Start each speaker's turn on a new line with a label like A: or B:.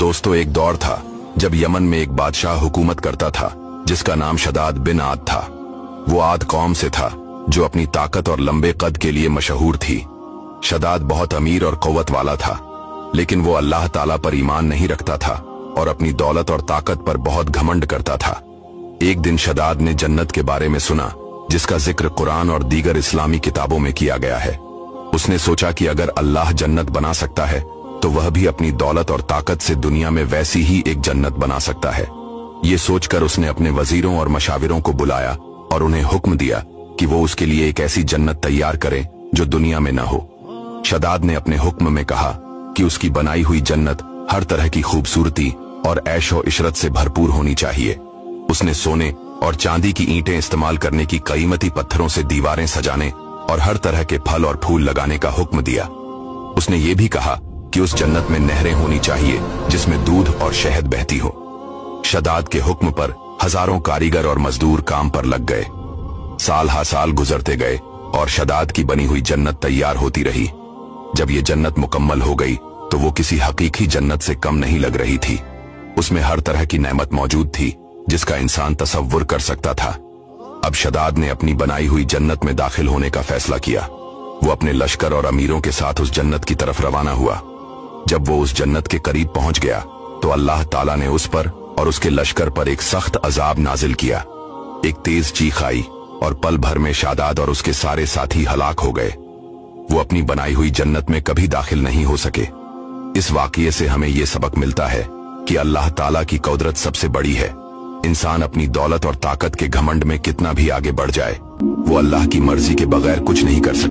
A: दोस्तों, एक दौर था जब यमन में एक बादशाह हुकूमत करता था जिसका नाम शदाद बिन आद था। वो आद कौम से था जो अपनी ताकत और लंबे कद के लिए मशहूर थी। शदाद बहुत अमीर और क़ुव्वत वाला था, लेकिन वो अल्लाह ताला पर ईमान नहीं रखता था और अपनी दौलत और ताकत पर बहुत घमंड करता था। एक दिन शदाद ने जन्नत के बारे में सुना जिसका जिक्र कुरान और दीगर इस्लामी किताबों में किया गया है। उसने सोचा कि अगर अल्लाह जन्नत बना सकता है तो वह भी अपनी दौलत और ताकत से दुनिया में वैसी ही एक जन्नत बना सकता है। ये सोचकर उसने अपने वजीरों और मशाविरों को बुलाया और उन्हें हुक्म दिया कि वो उसके लिए एक ऐसी जन्नत तैयार करें जो दुनिया में न हो। शदाद ने अपने हुक्म में कहा कि उसकी बनाई हुई जन्नत हर तरह की खूबसूरती और ऐशो इशरत से भरपूर होनी चाहिए। उसने सोने और चांदी की ईंटें इस्तेमाल करने की कीमती पत्थरों से दीवारें सजाने और हर तरह के फल और फूल लगाने का हुक्म दिया। उसने ये भी कहा कि उस जन्नत में नहरें होनी चाहिए जिसमें दूध और शहद बहती हो। शदाद के हुक्म पर हजारों कारीगर और मजदूर काम पर लग गए। साल हा साल गुजरते गए और शदाद की बनी हुई जन्नत तैयार होती रही। जब ये जन्नत मुकम्मल हो गई तो वो किसी हकीकी जन्नत से कम नहीं लग रही थी। उसमें हर तरह की नेमत मौजूद थी जिसका इंसान तसव्वुर कर सकता था। अब शदाद ने अपनी बनाई हुई जन्नत में दाखिल होने का फैसला किया। वो अपने लश्कर और अमीरों के साथ उस जन्नत की तरफ रवाना हुआ। जब वो उस जन्नत के करीब पहुंच गया तो अल्लाह ताला ने उस पर और उसके लश्कर पर एक सख्त अजाब नाजिल किया। एक तेज चीख आई और पल भर में शदाद और उसके सारे साथी हलाक हो गए। वो अपनी बनाई हुई जन्नत में कभी दाखिल नहीं हो सके। इस वाकये से हमें यह सबक मिलता है कि अल्लाह ताला की कुदरत सबसे बड़ी है। इंसान अपनी दौलत और ताकत के घमंड में कितना भी आगे बढ़ जाए, वो अल्लाह की मर्जी के बगैर कुछ नहीं कर सकता।